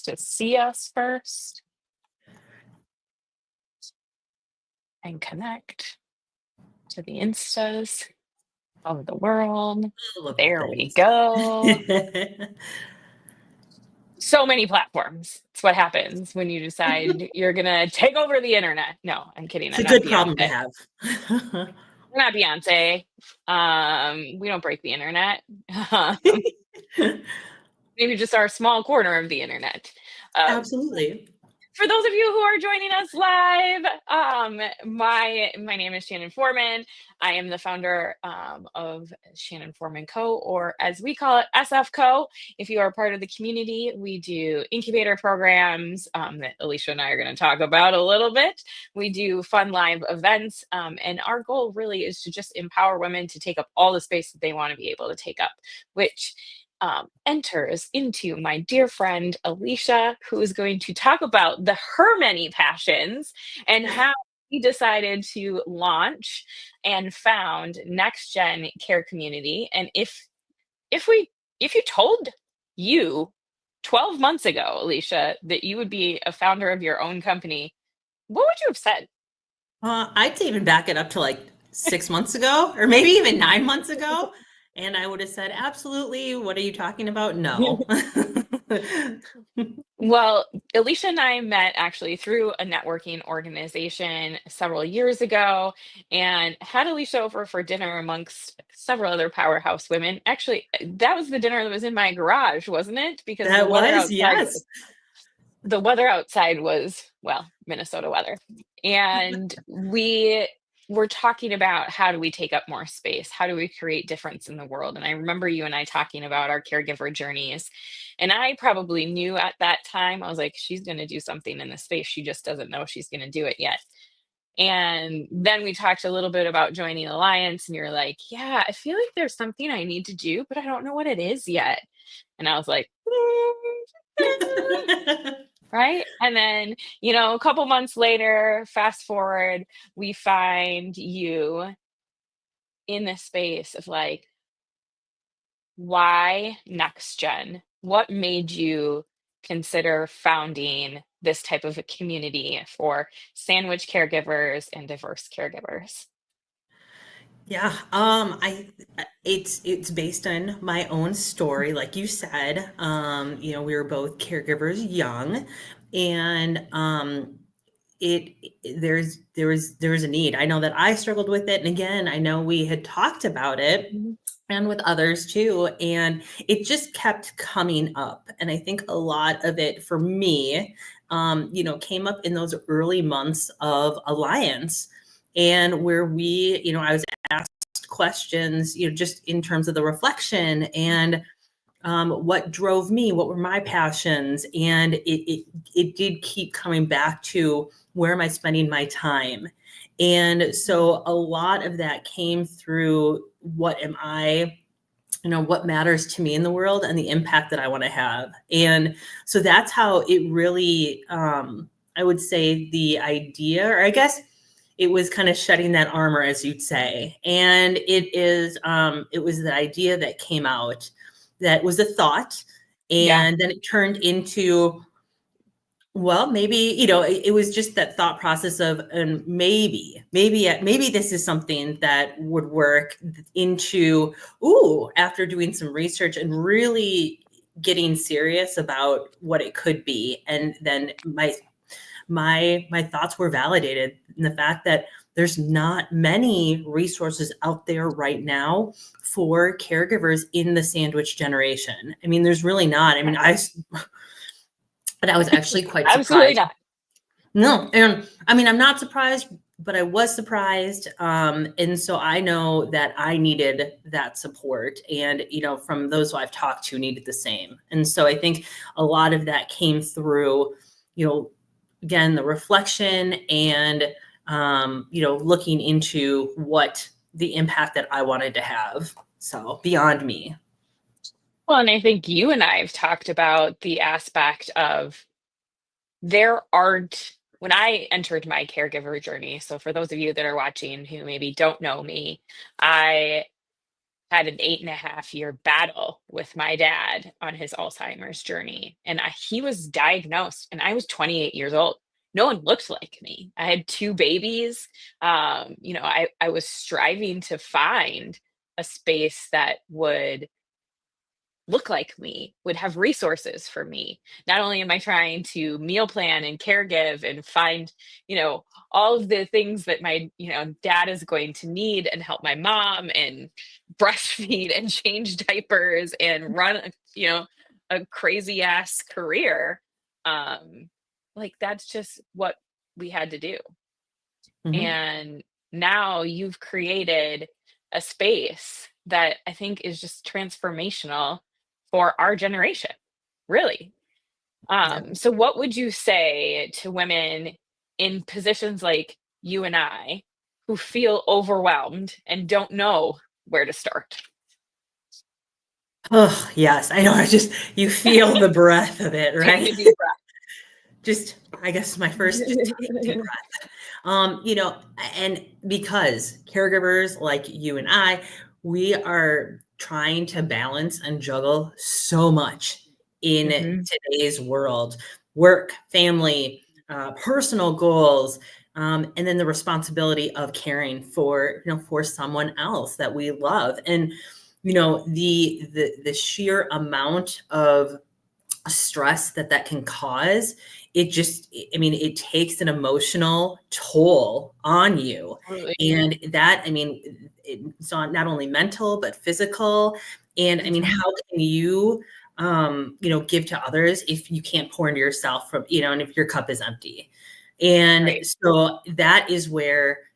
to see us first and connect to the Instas of the world. All of the There we things. go. So many platforms. It's what happens when you decide you're gonna take over the internet. No, I'm kidding. It's I'm a not good problem to Beyonce. have. We're not Beyonce. We don't break the internet. Maybe just our small corner of the internet. Um, Absolutely. for those of you who are joining us live, my name is Shannon Foreman. I am the founder of Shannon Foreman Co., or as we call it, SF Co. If you are part of the community, we do incubator programs that Alicia and I are going to talk about a little bit. We do fun live events, and our goal really is to just empower women to take up all the space that they want to be able to take up, which enters into my dear friend Alicia, who is going to talk about her many passions and how he decided to launch and found NextGen Care Community. And if you told you 12 months ago, Alicia, that you would be a founder of your own company, what would you have said? I'd say even back it up to like 6 months ago, or maybe even 9 months ago. And I would have said, absolutely. What are you talking about? No. Well, Alicia and I met actually through a networking organization several years ago and had Alicia over for dinner amongst several other powerhouse women. Actually, that was the dinner that was in my garage, wasn't it? Because That was, yes. the weather outside was, well, Minnesota weather. And we were talking about how do we take up more space? How do we create difference in the world? And I remember you and I talking about our caregiver journeys. And I probably knew at that time, I was like, she's going to do something in this space. She just doesn't know she's going to do it yet. And then we talked a little bit about joining Alliance, and you're like, yeah, I feel like there's something I need to do, but I don't know what it is yet. And I was like, right? And then, a couple months later, fast forward, we find you in this space of like, why next gen? What made you consider founding this type of a community for sandwich caregivers and diverse caregivers? Yeah, it's based on my own story, like you said. We were both caregivers young, and it there was a need. I know that I struggled with it, and again, I know we had talked about it Mhm. and with others too, and it just kept coming up. And I think a lot of it for me, came up in those early months of Alliance, and where I was asked questions, just in terms of the reflection and what drove me, what were my passions, and it did keep coming back to where am I spending my time, and so a lot of that came through what matters to me in the world and the impact that I want to have, and so that's how it really, I would say the idea, or I guess it was kind of shedding that armor, as you'd say. And it was the idea that came out that was a thought. Yeah. And then it turned into, well, maybe, it was just that thought process of, and maybe this is something that would work into, after doing some research and really getting serious about what it could be. And then my thoughts were validated in the fact that there's not many resources out there right now for caregivers in the sandwich generation. I mean, there's really not. I mean, and I was actually quite Absolutely surprised. not. No, and I mean, I'm not surprised, but I was surprised. And so I know that I needed that support, and from those who I've talked to needed the same. And so I think a lot of that came through, again, the reflection and looking into what the impact that I wanted to have. So beyond me. Well, and I think you and I have talked about the aspect of there aren't, when I entered my caregiver journey, so for those of you that are watching who maybe don't know me, I had an 8.5 year battle with my dad on his Alzheimer's journey. And he was diagnosed, and I was 28 years old. No one looked like me. I had two babies. I was striving to find a space that would look like me, would have resources for me. Not only am I trying to meal plan and caregive and find, all of the things that my, dad is going to need, and help my mom and breastfeed and change diapers and run, a crazy ass career. Like that's just what we had to do. Mhm. And now you've created a space that I think is just transformational for our generation, really. Yeah. So, what would you say to women in positions like you and I who feel overwhelmed and don't know where to start? Oh, yes, I know, you feel the breath of it, Take right? a deep breath. Just I guess my first take deep breath. And because caregivers like you and I, we are trying to balance and juggle so much in Mhm. today's world, work, family, personal goals, and then the responsibility of caring for someone else that we love. And the sheer amount of stress that can cause, it takes an emotional toll on you. Absolutely. And it's not only mental but physical. And Mhm. how can you give to others if you can't pour into yourself, and if your cup is empty? And Right. so that is where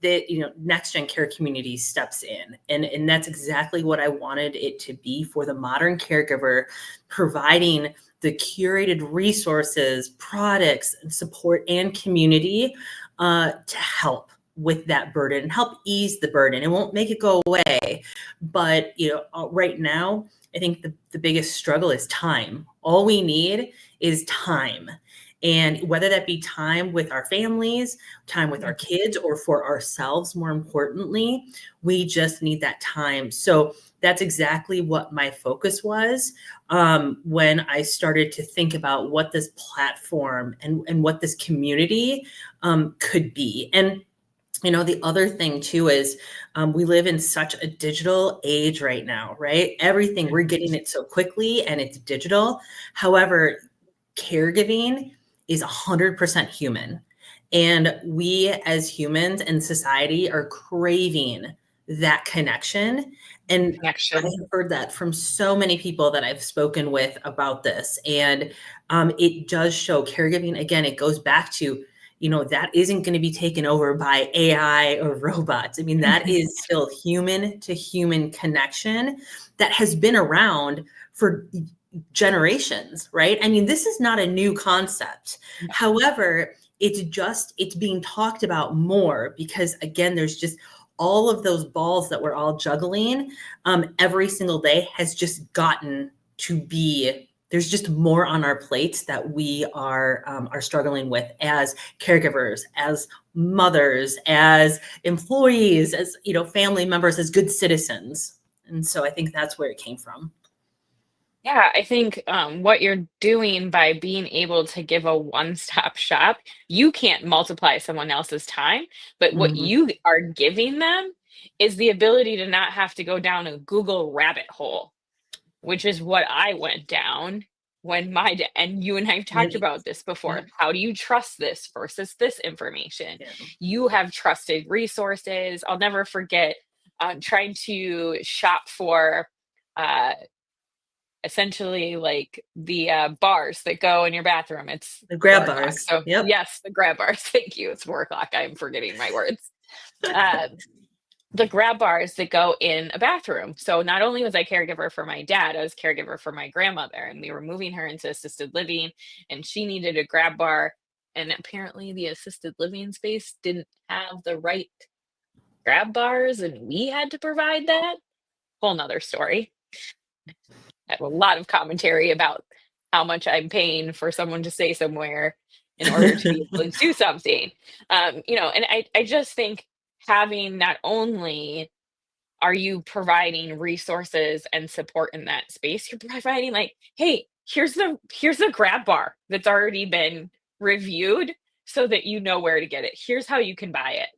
the next gen care community steps in, and that's exactly what I wanted it to be for the modern caregiver, providing the curated resources, products, and support and community to help with that burden and help ease the burden. It won't make it go away, but right now, I think the biggest struggle is time. All we need is time. And whether that be time with our families, time with our Mhm. kids, or for ourselves, more importantly, we just need that time. So that's exactly what my focus was when I started to think about what this platform and what this community could be. And the other thing too is we live in such a digital age right now, right? Everything, we're getting it so quickly and it's digital. However, caregiving is 100% human. And we as humans and society are craving that connection. And I Connection. have heard that from so many people that I've spoken with about this. And it does show caregiving. Again, it goes back to, that isn't going to be taken over by AI or robots. That Mhm. is still human to human connection that has been around for generations, right? This is not a new concept. No. However, it's being talked about more because, again, there's just all of those balls that we're all juggling every single day has just gotten to be, there's just more on our plates that we are struggling with as caregivers, as mothers, as employees, as family members, as good citizens. And so I think that's where it came from. Yeah, I think what you're doing by being able to give a one-stop shop, you can't multiply someone else's time, but what Mhm. you are giving them is the ability to not have to go down a Google rabbit hole, which is what I went down when and you and I have talked Yep. about this before. Yep. How do you trust this versus this information? Yeah. You have trusted resources. I'll never forget trying to shop for. Uh, Essentially like the bars that go in your bathroom. It's The grab 4 o'clock. bars. So Yep. yes, the grab bars. Thank you. It's 4 o'clock. I'm forgetting my words. Uh, the grab bars that go in a bathroom. So not only was I caregiver for my dad, I was caregiver for my grandmother, and we were moving her into assisted living, and she needed a grab bar. And apparently, the assisted living space didn't have the right grab bars, and we had to provide that. Whole nother story. I have a lot of commentary about how much I'm paying for someone to stay somewhere in order to be able to do something. And I just think having not only are you providing resources and support in that space? You're providing like, hey, here's a grab bar that's already been reviewed so that you know where to get it. Here's how you can buy it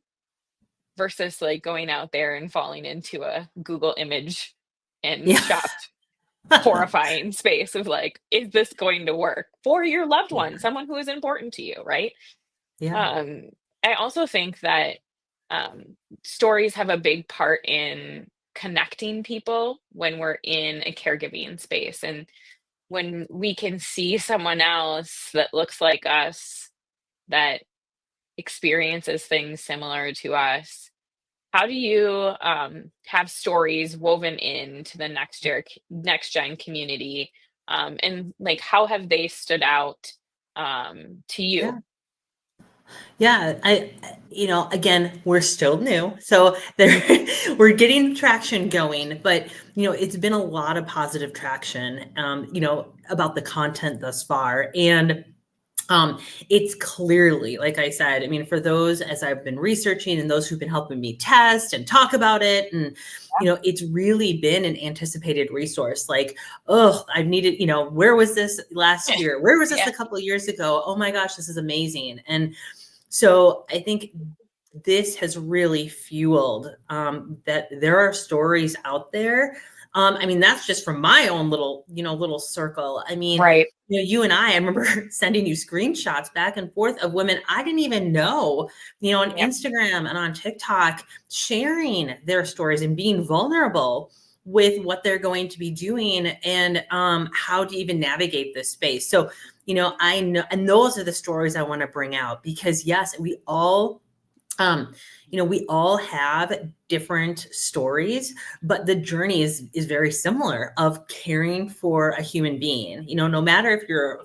versus like going out there and falling into a Google image and Yeah. shop horrifying space of like, is this going to work for your loved Yeah. one, someone who is important to you, right? Yeah. Um, I also think that stories have a big part in connecting people when we're in a caregiving space. And when we can see someone else that looks like us, that experiences things similar to us, how do you have stories woven into the next gen community? And like, how have they stood out to Yeah. you? Yeah, again, we're still new, so there we're getting traction going, but it's been a lot of positive traction, about the content thus far, and it's clearly, like I said, I mean, for those as I've been researching and those who've been helping me test and talk about it, and it's really been an anticipated resource. Like, oh, I've needed, where was this last year? Where was this Yeah. a couple of years ago? Oh my gosh, this is amazing. And so I think this has really fueled that there are stories out there. I mean, that's just from my own little circle. I mean, Right. you and I remember sending you screenshots back and forth of women I didn't even know, on Yep. Instagram and on TikTok, sharing their stories and being vulnerable with what they're going to be doing and how to even navigate this space. So, I know, and those are the stories I want to bring out because yes, um, we all have different stories, but the journey is very similar of caring for a human being, no matter if you're,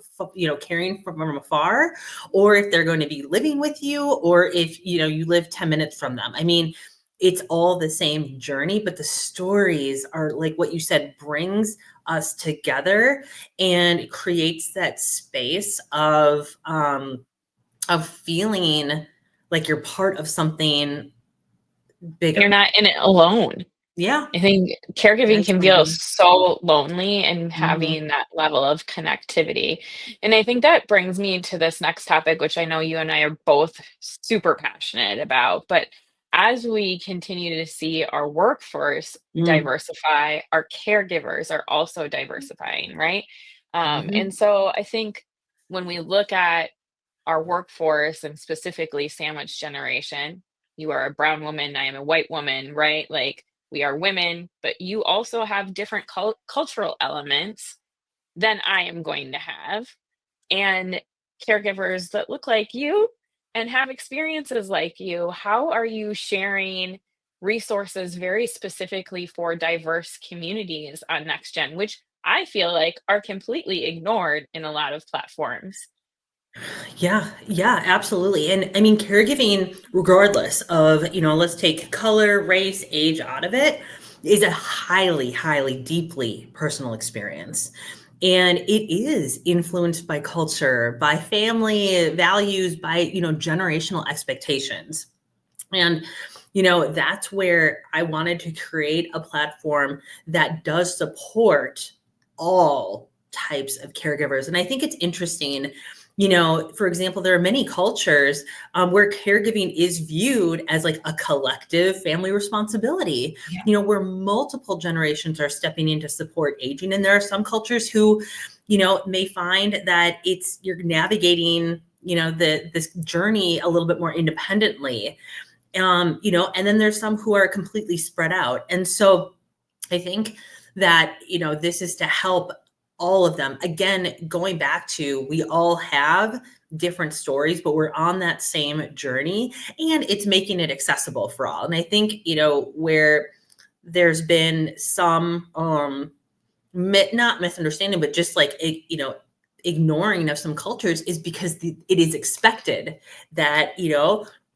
caring from afar or if they're going to be living with you or if, you live 10 minutes from them. I mean, it's all the same journey, but the stories are like what you said, brings us together and creates that space of feeling like you're part of something You're bigger. not in it alone. Yeah, I think caregiving can feel absolutely. so lonely and Mhm, having that level of connectivity. And I think that brings me to this next topic, which I know you and I are both super passionate about. But as we continue to see our workforce mm, diversify, our caregivers are also diversifying, right? And mhm. so I think when we look at our workforce and specifically sandwich generation, you are a brown woman, I am a white woman, right? Like we are women, but you also have different cultural elements than I am going to have. And caregivers that look like you and have experiences like you, how are you sharing resources very specifically for diverse communities on NextGen, which I feel like are completely ignored in a lot of platforms? Yeah, yeah, absolutely. And I mean, caregiving, regardless of, let's take color, race, age out of it, is a highly, highly, deeply personal experience. And it is influenced by culture, by family values, by, generational expectations. And, that's where I wanted to create a platform that does support all types of caregivers. And I think it's interesting, for example, there are many cultures where caregiving is viewed as like a collective family responsibility, where multiple generations are stepping in to support aging. And there are some cultures who, may find that you're navigating, this journey a little bit more independently, and then there's some who are completely spread out. And so I think that, this is to help all of them. Again, going back to, we all have different stories, but we're on that same journey and it's making it accessible for all. And I think, where there's been some, not misunderstanding, but just like, ignoring of some cultures is because it is expected that,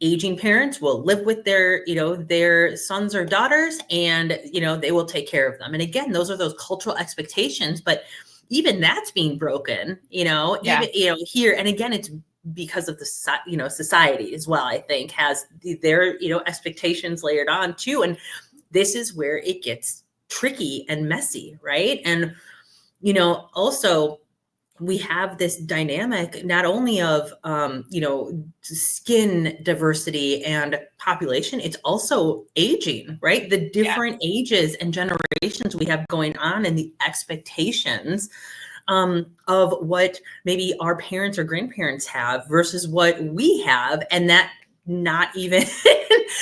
aging parents will live with their sons or daughters and, they will take care of them. And again, those are those cultural expectations, but even that's being broken, Yeah. even, here. And again, it's because of the, society as well, I think has their, expectations layered on too. And this is where it gets tricky and messy, right? And, also we have this dynamic not only of, skin diversity and population, it's also aging, right? The Yeah. different ages and generations we have going on and the expectations of what maybe our parents or grandparents have versus what we have, and that not even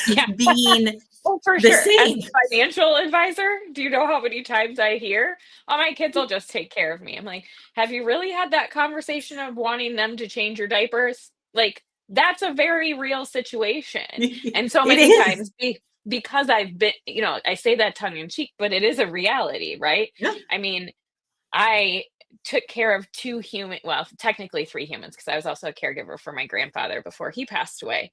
Yeah. being Oh, for the sure. As same. a financial advisor, do you know how many times I hear, "Oh, my kids will just take care of me." I'm like, "Have you really had that conversation of wanting them to change your diapers?" Like, that's a very real situation. And so It many is. times because I've been, I say that tongue in cheek, but it is a reality, right? Yeah. I mean, I took care of 2 human, well, technically 3 humans, because I was also a caregiver for my grandfather before he passed away.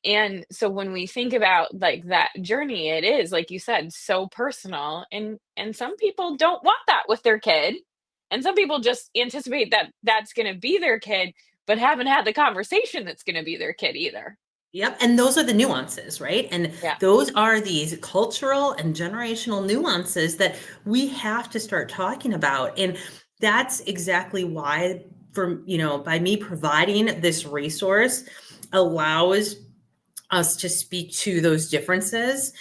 And so when we think about like that journey, it is like you said, so personal, and some people don't want that with their kid. And some people just anticipate that that's going to be their kid, but haven't had the conversation that's going to be their kid either. Yep, and those are the nuances, right? And Yeah. those are these cultural and generational nuances that we have to start talking about. And that's exactly why, by me providing this resource allows us to speak to those differences,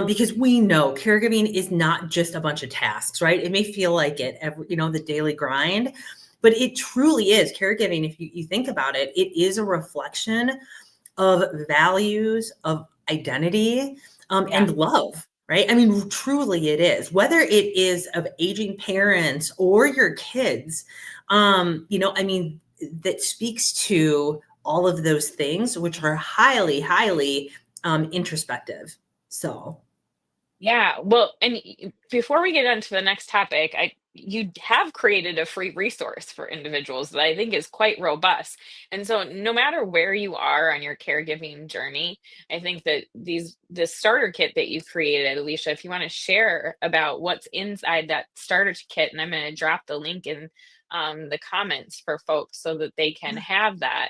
because we know caregiving is not just a bunch of tasks, right? It may feel like it, the daily grind, but it truly is caregiving. If you think about it, it is a reflection of values, of identity, Yeah. and love, right? I mean, truly it is. Whether it is of aging parents or your kids, I mean, that speaks to all of those things, which are highly, highly introspective. So, Yeah, well, and before we get into the next topic, you have created a free resource for individuals that I think is quite robust. And so no matter where you are on your caregiving journey, I think that this starter kit that you created, Alicia, if you want to share about what's inside that starter kit, and I'm going to drop the link in the comments for folks so that they can have that.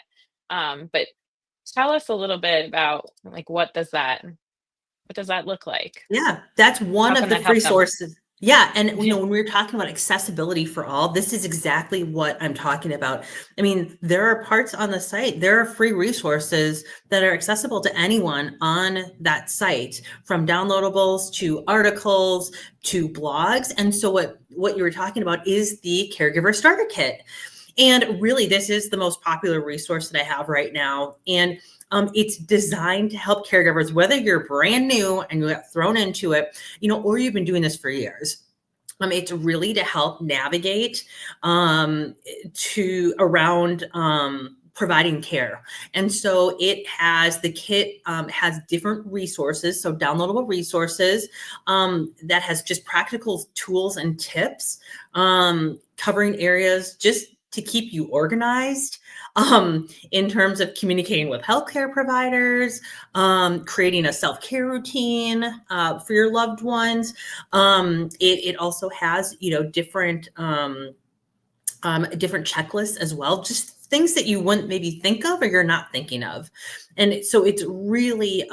But tell us a little bit about like what does that look like? yeah, that's one How of can the that free help them? sources. Yeah, and when we are talking about accessibility for all, this is exactly what I'm talking about. I mean, there are parts on the site, there are free resources that are accessible to anyone on that site, from downloadables to articles to blogs. And so what you were talking about is the Caregiver Starter Kit. And really, this is the most popular resource that I have right now. And it's designed to help caregivers, whether you're brand new and you got thrown into it, or you've been doing this for years. It's really to help navigate to around providing care. And so the kit has different resources, so downloadable resources that has just practical tools and tips covering areas just to keep you organized, in terms of communicating with healthcare providers, creating a self-care routine for your loved ones. It also has, different checklists as well, just things that you wouldn't maybe think of or you're not thinking of. And so it's really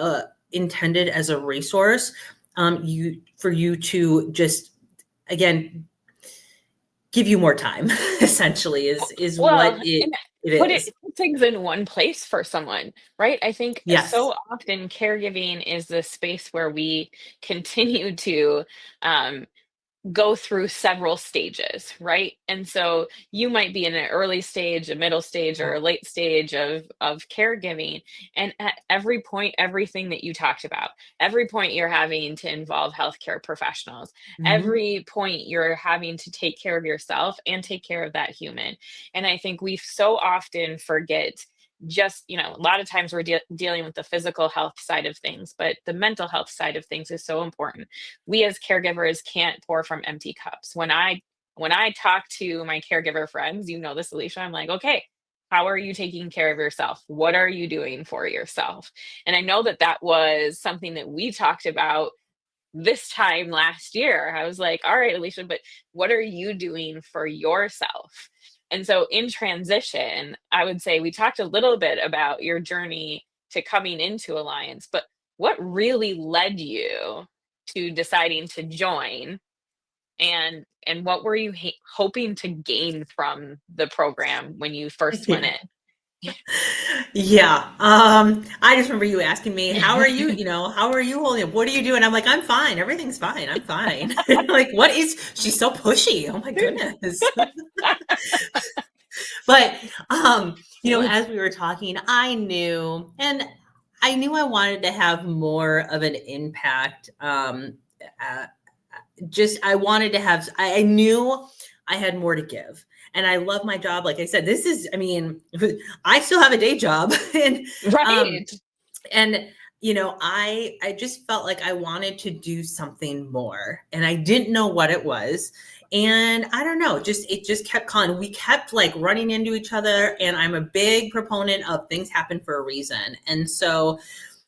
intended as a resource, for you to just, again, give you more time, essentially, is what Well, it and it is. put things in one place for someone, right? I think Yes. so often caregiving is the space where we continue to um, go through several stages, right? And so you might be in an early stage, a middle stage, or Yeah. a late stage of caregiving. And at every point, everything that you talked about, every point you're having to involve healthcare professionals, Mhm. every point you're having to take care of yourself and take care of that human. And I think we so often forget just, a lot of times we're dealing with the physical health side of things, but the mental health side of things is so important. We as caregivers can't pour from empty cups. When I talk to my caregiver friends, this, Alicia, I'm like, okay, how are you taking care of yourself? What are you doing for yourself? And I know that that was something that we talked about this time last year. I was like, all right, Alicia, but what are you doing for yourself? And so in transition, I would say we talked a little bit about your journey to coming into Alliance, but what really led you to deciding to join, and what were you hoping to gain from the program when you first went Yeah. Yeah. I just remember you asking me, how are you? in? How are you holding up? What are you doing? I'm like, I'm fine. Everything's fine. I'm fine. Like, she's so pushy. Oh my goodness. But, as we were talking, I knew I wanted to have more of an impact. Uh, I wanted to have, I knew I had more to give. And I love my job. Like I said, I still have a day job. Um, Right. and I just felt like I wanted to do something more, and I didn't know what it was. And I don't know, it just kept calling. We kept like running into each other, and I'm a big proponent of things happen for a reason. And so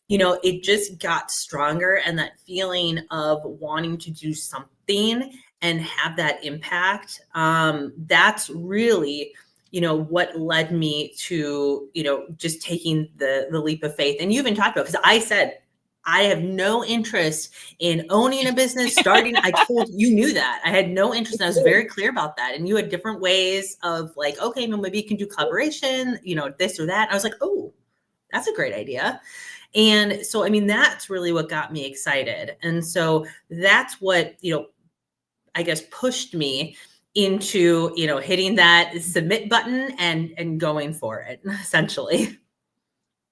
it just got stronger, and that feeling of wanting to do something and have that impact, that's really what led me to just taking the leap of faith. And you even talked about, because I said I have no interest in owning a business, starting. I told you, knew that I had no interest, and I was very clear about that. And you had different ways of like, okay, well, maybe you can do collaboration, this or that. And I was like, oh, that's a great idea. And so, that's really what got me excited. And so that's what, I guess pushed me into, hitting that submit button and going for it, essentially.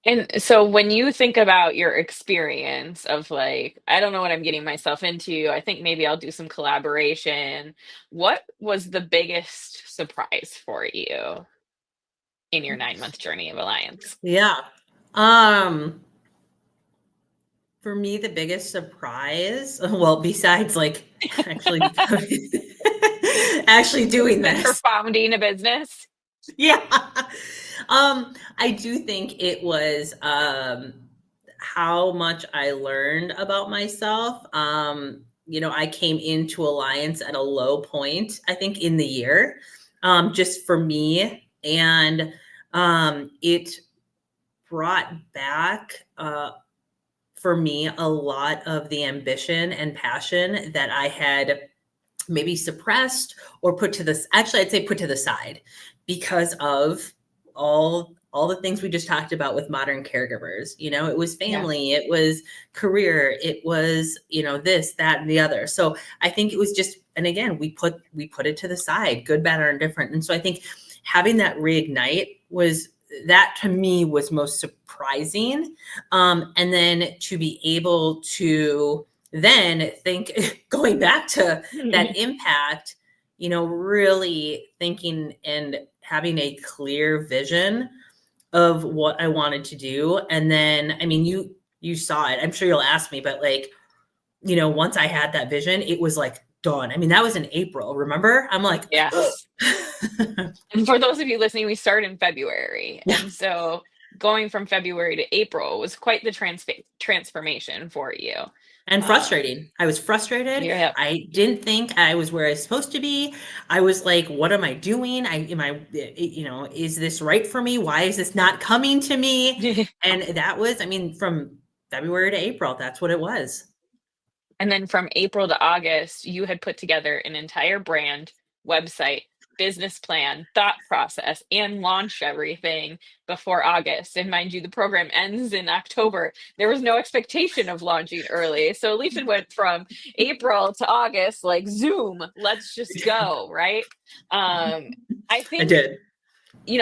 And so when you think about your experience of like, I don't know what I'm getting myself into, I think maybe I'll do some collaboration. What was the biggest surprise for you in your 9-month journey of Alliance? Yeah. Um, for me, the biggest surprise, well, besides like actually actually doing For this. founding a business? Yeah. I do think it was how much I learned about myself. I came into Alliance at a low point, I think, in the year, just for me. And it brought back for me a lot of the ambition and passion that I had maybe suppressed or put to this, actually I'd say put to the side, because of all the things we just talked about with modern caregivers. It was Yeah. family, it was career, it was this, that, and the other. So I think it was just, and again, we put it to the side, good, bad, or indifferent. And so I think having that reignite was, that to me was most surprising. And then to be able to then think, going back to that impact, really thinking and having a clear vision of what I wanted to do. And then, you saw it. I'm sure you'll ask me, but like, once I had that vision, it was like done. That was in April, remember? I'm like, Yes. And for those of you listening, we started in February. yeah. And so going from February to April was quite the transformation for you. And Um, frustrating. I was frustrated. yeah. I didn't think I was where I was supposed to be. I was like, what am I doing? Is this right for me? Why is this not coming to me? And that was, from February to April, that's what it was. And then from April to August, you had put together an entire brand, website, business plan, thought process, and launch everything before August. And mind you, the program ends in October. There was no expectation of launching early. So Alicia went from April to August, like Zoom, let's just go, right? I I think did. you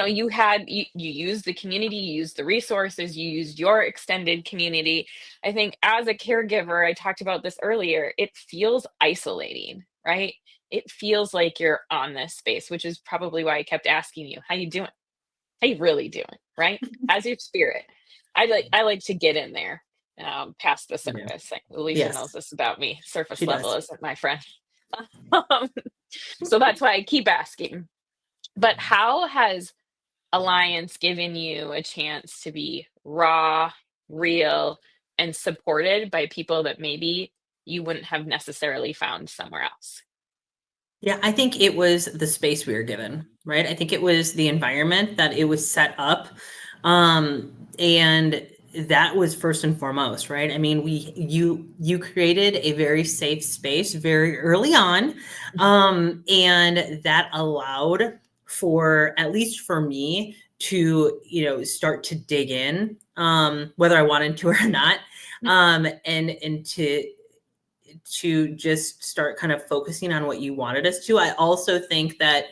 used the community, you used the resources, you used your extended community. I think as a caregiver, I talked about this earlier, it feels isolating, right? It feels like you're on this space, which is probably why I kept asking you, how you doing? How you really doing, right? How's your spirit? I like to get in there, past the Yeah. surface. Like, Alicia knows Yes, this about me. Surface she level does. isn't my friend. Um, so that's why I keep asking. But how has Alliance given you a chance to be raw, real, and supported by people that maybe you wouldn't have necessarily found somewhere else? Yeah, I think it was the space we were given, right? I think it was the environment that it was set up. And that was first and foremost, right? I mean, you created a very safe space very early on, and that allowed for, at least for me, to start to dig in, whether I wanted to or not, and to just start kind of focusing on what you wanted us to. I also think that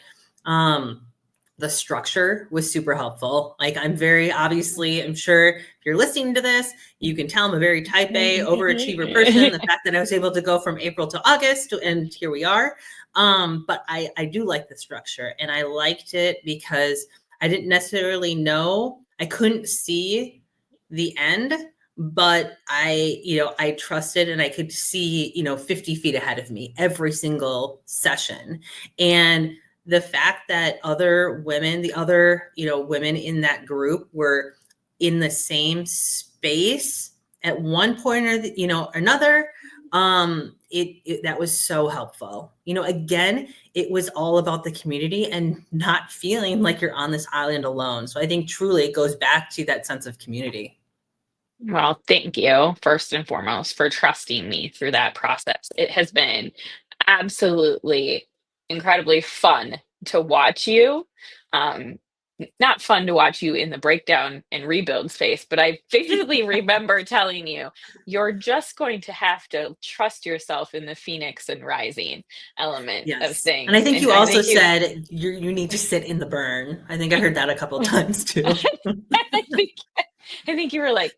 the structure was super helpful. Like, I'm very, obviously, I'm sure if you're listening to this, you can tell I'm a very type A overachiever person. The fact that I was able to go from April to August and here we are. But I do like the structure, and I liked it because I didn't necessarily know, I couldn't see the end, but I trusted, and I could see, 50 feet ahead of me every single session. And the fact that the other women in that group were in the same space at one point or another, that was so helpful. Again, it was all about the community and not feeling like you're on this island alone. So I think truly it goes back to that sense of community. Well, thank you, first and foremost, for trusting me through that process. It has been absolutely incredibly fun to watch you. Um, Not fun to watch you in the breakdown and rebuild space, but I vividly remember telling you, you're just going to have to trust yourself in the phoenix and rising element of Yes. And I things. think And you I also think you, said you need to sit in the burn. I think I heard that a couple of times too. I think, I think you were like,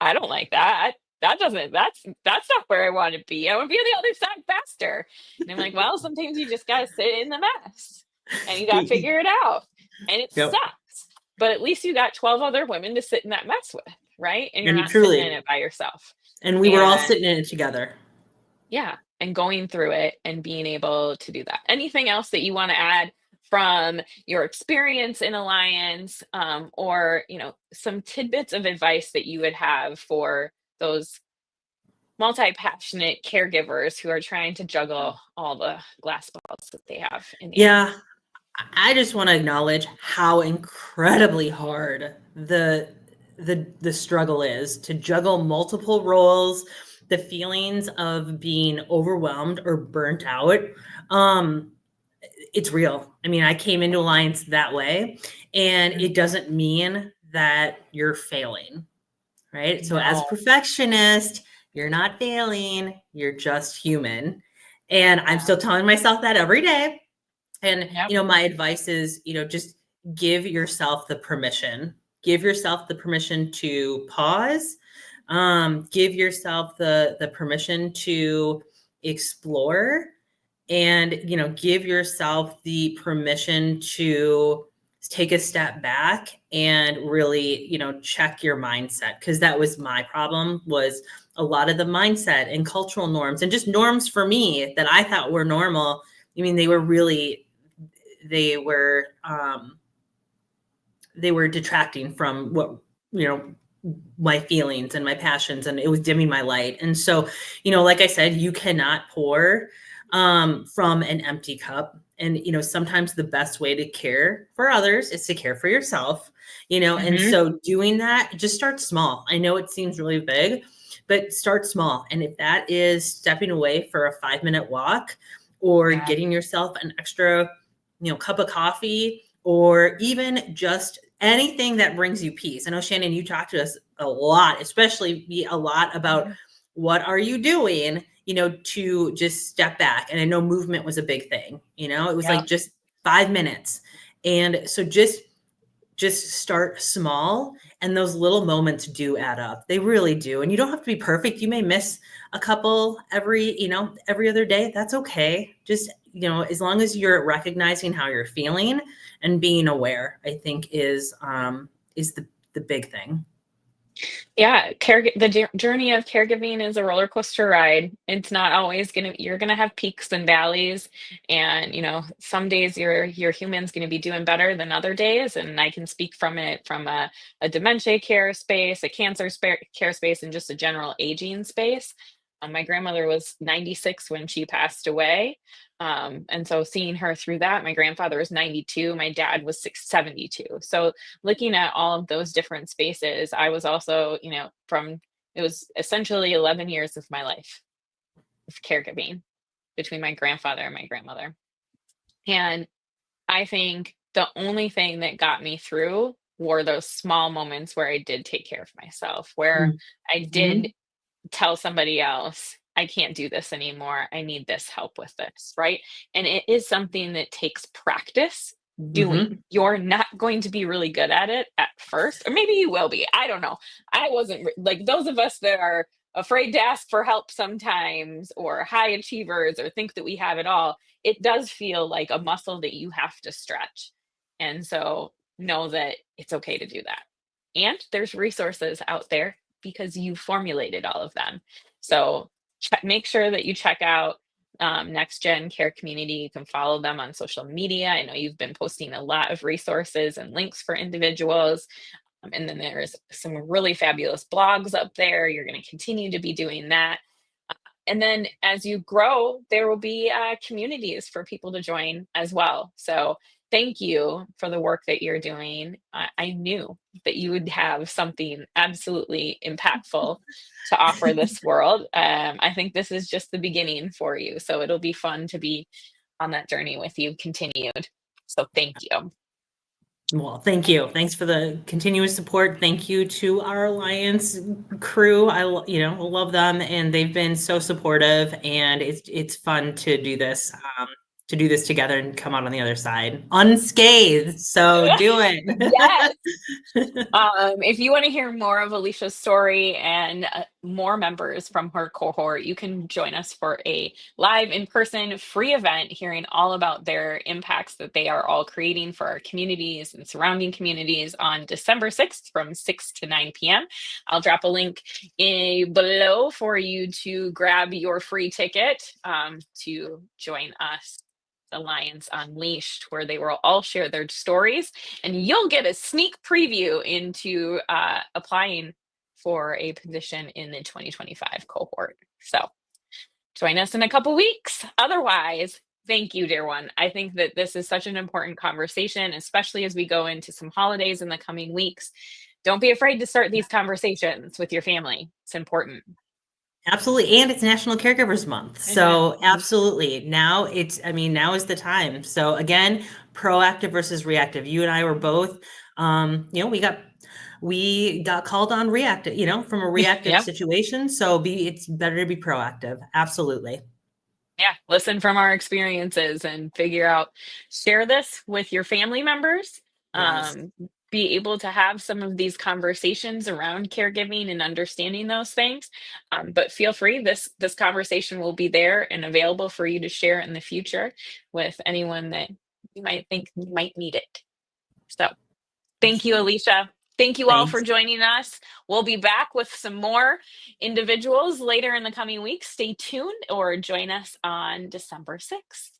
I don't like that. That doesn't, that's not where I want to be. I want to be on the other side faster. And I'm like, well, sometimes you just got to sit in the mess and you got to figure it out. And it Yep. sucks. But at least you got 12 other women to sit in that mess with, right? And you're And not sitting in truly, it by yourself. and we were all And sitting in it together. yeah, and going through it and being able to do that. Anything else that you want to add from your experience in Alliance, or some tidbits of advice that you would have for those multi-passionate caregivers who are trying to juggle all the glass balls that they have in the air? Yeah. I just want to acknowledge how incredibly hard the struggle is to juggle multiple roles, the feelings of being overwhelmed or burnt out. Um, it's real. I mean, I came into Alliance that way, and it doesn't mean that you're failing, right? So as a No. perfectionist, you're not failing, you're just human. And I'm Yeah. still telling myself that every day. And, Yep. my advice is, just give yourself the permission. Give yourself the permission to pause. Give yourself the permission to explore, and, give yourself the permission to take a step back and really, check your mindset. Cause that was my problem, was a lot of the mindset and cultural norms and just norms for me that I thought were normal. I mean, they were detracting from what, my feelings and my passions, and it was dimming my light. And so, like I said, you cannot pour from an empty cup. And, sometimes the best way to care for others is to care for yourself, and Hmm. so doing that, just start small. I know it seems really big, but start small. And if that is stepping away for a 5-minute walk, or Yeah. getting yourself an extra, cup of coffee, or even just anything that brings you peace. I know, Shannon, you talk to us a lot, especially a lot about what are you doing, to just step back. And I know movement was a big thing, it was Yeah. like just 5 minutes. And so just start small, and those little moments do add up. They really do. And you don't have to be perfect. You may miss a couple every other day. That's okay. Just, as long as you're recognizing how you're feeling and being aware, I think is the big thing. Yeah, the journey of caregiving is a roller coaster ride. It's not always you're gonna have peaks and valleys, and some days your human's gonna be doing better than other days. And I can speak from it from a dementia care space, a care space, and just a general aging space. My grandmother was 96 when she passed away. And so seeing her through that, my grandfather was 92, my dad was 72. So looking at all of those different spaces, I was also, it was essentially 11 years of my life of caregiving between my grandfather and my grandmother. And I think the only thing that got me through were those small moments where I did take care of myself, where I did Mhm. tell somebody else, I can't do this anymore. I need this help with this, right? And it is something that takes practice doing. Mhm. You're not going to be really good at it at first, or maybe you will be. I don't know. I wasn't like those of us that are afraid to ask for help sometimes, or high achievers, or think that we have it all. It does feel like a muscle that you have to stretch. And so know that it's okay to do that. And there's resources out there because you formulated all of them. So make sure that you check out NextGen Care Community. You can follow them on social media. I know you've been posting a lot of resources and links for individuals. And then there's some really fabulous blogs up there. You're going to continue to be doing that. And then as you grow, there will be communities for people to join as well. So thank you for the work that you're doing. I knew that you would have something absolutely impactful to offer this world. I think this is just the beginning for you. So it'll be fun to be on that journey with you continued. So thank you. Well, thank you. Thanks for the continuous support. Thank you to our Alliance crew. Love them, and they've been so supportive, and it's fun to do this together and come out on the other side unscathed. So do Yes. it. If you want to hear more of Alicia's story and more members from her cohort, you can join us for a live in-person free event hearing all about their impacts that they are all creating for our communities and surrounding communities on December 6th from 6 to 9 p.m. I'll drop a link below for you to grab your free ticket to join us. Alliance Unleashed, where they will all share their stories, and you'll get a sneak preview into applying for a position in the 2025 cohort. So join us in a couple weeks. Otherwise, thank you, dear one. I think that this is such an important conversation, especially as we go into some holidays in the coming weeks. Don't be afraid to start these conversations with your family. It's important. Absolutely. And it's National Caregivers Month. So absolutely. Now is the time. So again, proactive versus reactive. You and I were both, we got called on reactive, from a reactive Yeah. situation. So it's better to be proactive. Absolutely. Yeah, listen from our experiences and share this with your family members. Yes. Um, be able to have some of these conversations around caregiving and understanding those things. But feel free, this conversation will be there and available for you to share in the future with anyone that you might think might need it. So thank you, Alicia. Thank you all for Thanks. joining us. We'll be back with some more individuals later in the coming weeks. Stay tuned or join us on December 6th.